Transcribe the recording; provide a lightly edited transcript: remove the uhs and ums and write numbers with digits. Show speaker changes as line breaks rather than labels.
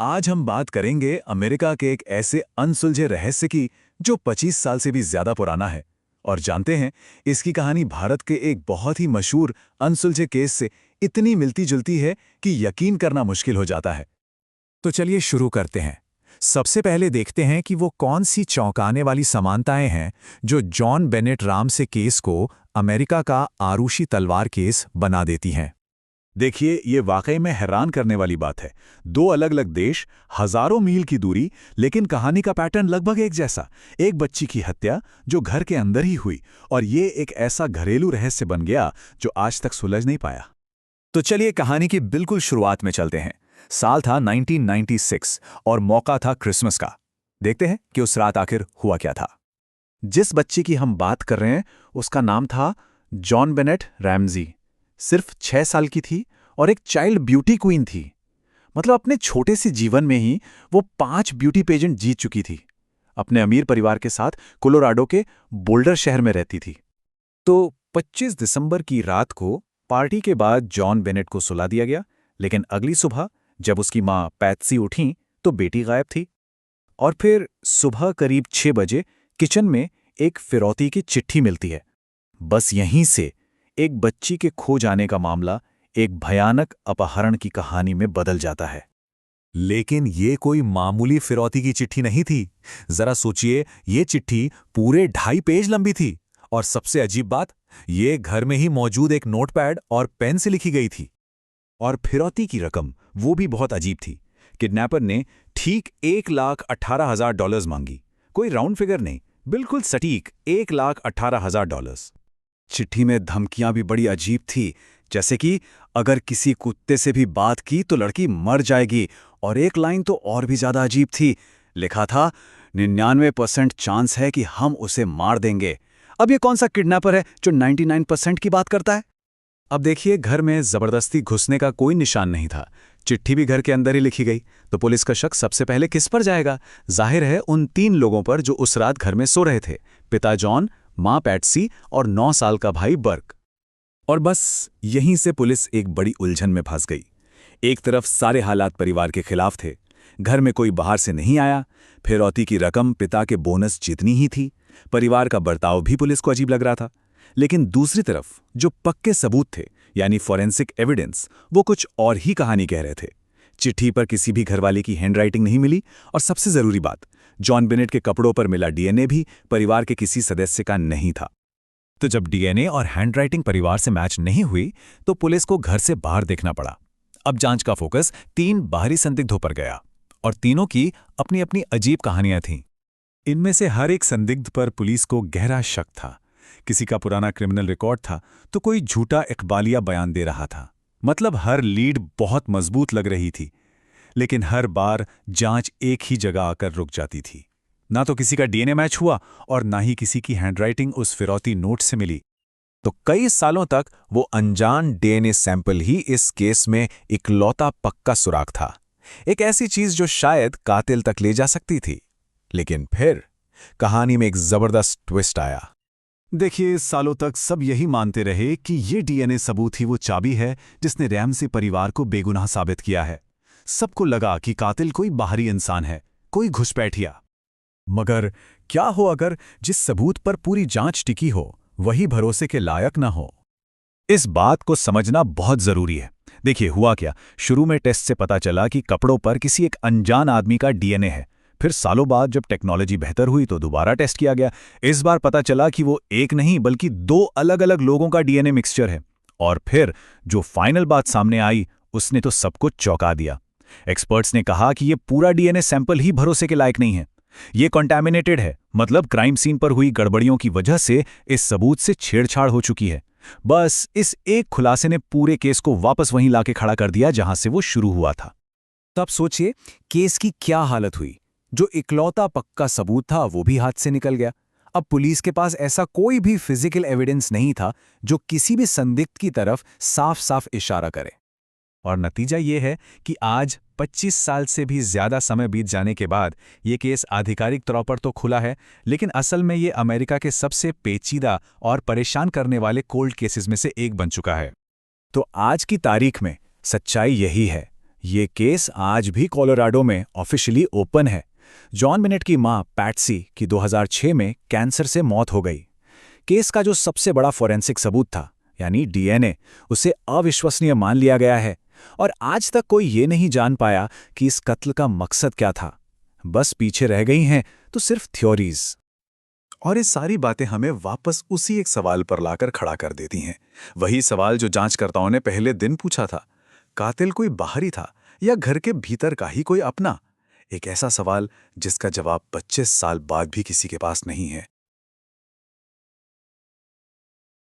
आज हम बात करेंगे अमेरिका के एक ऐसे अनसुलझे रहस्य की जो 25 साल से भी ज्यादा पुराना है। और जानते हैं, इसकी कहानी भारत के एक बहुत ही मशहूर अनसुलझे केस से इतनी मिलती जुलती है कि यकीन करना मुश्किल हो जाता है।
तो चलिए शुरू करते हैं। सबसे पहले देखते हैं कि वो कौन सी चौंकाने वाली समानताएं हैं जो जॉन बेनेट रामसे केस को अमेरिका का आरुषि तलवार केस बना देती हैं।
देखिए, ये वाकई में हैरान करने वाली बात है। दो अलग अलग देश, हजारों मील की दूरी, लेकिन कहानी का पैटर्न लगभग एक जैसा। एक बच्ची की हत्या जो घर के अंदर ही हुई, और ये एक ऐसा घरेलू रहस्य बन गया जो आज तक सुलझ नहीं पाया।
तो चलिए कहानी की बिल्कुल शुरुआत में चलते हैं। साल था 1996 और मौका था क्रिसमस का। देखते हैं कि उस रात आखिर हुआ क्या था। जिस बच्ची की हम बात कर रहे हैं उसका नाम था जॉन बेनेट रैमजी। सिर्फ 6 साल की थी और एक चाइल्ड ब्यूटी क्वीन थी। मतलब अपने छोटे से जीवन में ही वो 5 ब्यूटी पेजेंट जीत चुकी थी। अपने अमीर परिवार के साथ कोलोराडो के बोल्डर शहर में रहती थी। तो 25 दिसंबर की रात को पार्टी के बाद जॉन बेनेट को सुला दिया गया, लेकिन अगली सुबह जब उसकी मां पैत्सी उठी तो बेटी गायब थी। और फिर सुबह करीब 6 बजे किचन में एक फिरौती की चिट्ठी मिलती है। बस यहीं से एक बच्ची के खो जाने का मामला एक भयानक अपहरण की कहानी में बदल जाता है। लेकिन ये कोई मामूली फिरौती की चिट्ठी नहीं थी। जरा सोचिए, ये चिट्ठी पूरे 2.5 पेज लंबी थी। और सबसे अजीब बात, ये घर में ही मौजूद एक नोटपैड और पेन से लिखी गई थी। और फिरौती की रकम वो भी बहुत अजीब थी। किडनैपर ने ठीक $1,18,000 मांगी। कोई राउंड फिगर नहीं, बिल्कुल सटीक $1,18,000। चिट्ठी में धमकियां भी बड़ी अजीब थी, जैसे कि अगर किसी कुत्ते से भी बात की तो लड़की मर जाएगी। और एक लाइन तो और भी ज्यादा अजीब थी। लिखा था 99% चांस है कि हम उसे मार देंगे। अब ये कौन सा किडनैपर है जो 99% की बात करता है? अब देखिए, घर में जबरदस्ती घुसने का कोई निशान नहीं था। चिट्ठी भी घर के अंदर ही लिखी गई, तो पुलिस का शक सबसे पहले किस पर जाएगा? जाहिर है उन 3 लोगों पर जो उस रात घर में सो रहे थे। पिता जॉन, मां पैट्सी और 9 साल का भाई बर्क। और बस यहीं से पुलिस एक बड़ी उलझन में फंस गई। एक तरफ सारे हालात परिवार के खिलाफ थे। घर में कोई बाहर से नहीं आया। फिरौती की रकम पिता के बोनस जितनी ही थी। परिवार का बर्ताव भी पुलिस को अजीब लग रहा था। लेकिन दूसरी तरफ जो पक्के सबूत थे, यानी फॉरेंसिक एविडेंस, वो कुछ और ही कहानी कह रहे थे। चिट्ठी पर किसी भी घरवाले की हैंडराइटिंग नहीं मिली, और सबसे जरूरी बात, जॉन बेनेट के कपड़ों पर मिला डीएनए भी परिवार के किसी सदस्य का नहीं था। तो जब डीएनए और हैंडराइटिंग परिवार से मैच नहीं हुई, तो पुलिस को घर से बाहर देखना पड़ा। अब जांच का फोकस 3 बाहरी संदिग्धों पर गया, और तीनों की अपनी अपनी अजीब कहानियां थीं। इनमें से हर एक संदिग्ध पर पुलिस को गहरा शक था। किसी का पुराना क्रिमिनल रिकॉर्ड था, तो कोई झूठा इकबालिया बयान दे रहा था। मतलब हर लीड बहुत मजबूत लग रही थी, लेकिन हर बार जांच एक ही जगह आकर रुक जाती थी। ना तो किसी का डीएनए मैच हुआ और ना ही किसी की हैंडराइटिंग उस फिरौती नोट से मिली। तो कई सालों तक वो अनजान डीएनए सैंपल ही इस केस में इकलौता पक्का सुराग था। एक ऐसी चीज जो शायद कातिल तक ले जा सकती थी। लेकिन फिर कहानी में एक जबरदस्त ट्विस्ट आया। देखिए, सालों तक सब यही मानते रहे कि ये डीएनए सबूत ही वो चाबी है जिसने रैमसे परिवार को बेगुनाह साबित किया है। सबको लगा कि कातिल कोई बाहरी इंसान है, कोई घुसपैठिया। मगर क्या हो अगर जिस सबूत पर पूरी जांच टिकी हो वही भरोसे के लायक ना हो? इस बात को समझना बहुत जरूरी है। देखिए, हुआ क्या, शुरू में टेस्ट से पता चला कि कपड़ों पर किसी एक अनजान आदमी का डीएनए है। फिर सालों बाद जब टेक्नोलॉजी बेहतर हुई तो दोबारा टेस्ट किया गया। इस बार पता चला कि वो एक नहीं बल्कि 2 अलग अलग लोगों का डीएनए मिक्सचर है। और फिर जो फाइनल बात सामने आई उसने तो सबको चौंका दिया। एक्सपर्ट्स ने कहा कि ये पूरा डीएनए सैंपल ही भरोसे के लायक नहीं है। ये कॉन्टैमिनेटेड है, मतलब क्राइम सीन पर हुई गड़बड़ियों की वजह से इस सबूत से छेड़छाड़ हो चुकी है। बस इस एक खुलासे ने पूरे केस को वापस वहीं लाके खड़ा कर दिया जहां से वो शुरू हुआ था। तब सोचिए केस की क्या हालत हुई। जो इकलौता पक्का सबूत था वो भी हाथ से निकल गया। अब पुलिस के पास ऐसा कोई भी फिजिकल एविडेंस नहीं था जो किसी भी संदिग्ध की तरफ साफ साफ इशारा करे। और नतीजा ये है कि आज 25 साल से भी ज्यादा समय बीत जाने के बाद ये केस आधिकारिक तौर पर तो खुला है, लेकिन असल में ये अमेरिका के सबसे पेचीदा और परेशान करने वाले कोल्ड केसेस में से एक बन चुका है। तो आज की तारीख में सच्चाई यही है, ये केस आज भी कोलोराडो में ऑफिशियली ओपन है। जॉन बेनेट की मां पैट्सी की 2006 में कैंसर से मौत हो गई। केस का जो सबसे बड़ा फोरेंसिक सबूत था, यानी डीएनए, उसे अविश्वसनीय मान लिया गया है और आज तक कोई ये नहीं जान पाया कि इस कत्ल का मकसद क्या था। बस पीछे रह गई हैं तो सिर्फ थ्योरीज।
और ये सारी बातें हमें वापस उसी एक सवाल पर लाकर खड़ा कर देती हैं। वही सवाल जो जांचकर्ताओं ने पहले दिन पूछा था, कातिल कोई बाहरी था या घर के भीतर का ही कोई अपना? एक ऐसा सवाल जिसका जवाब 25 साल बाद भी किसी के पास नहीं है।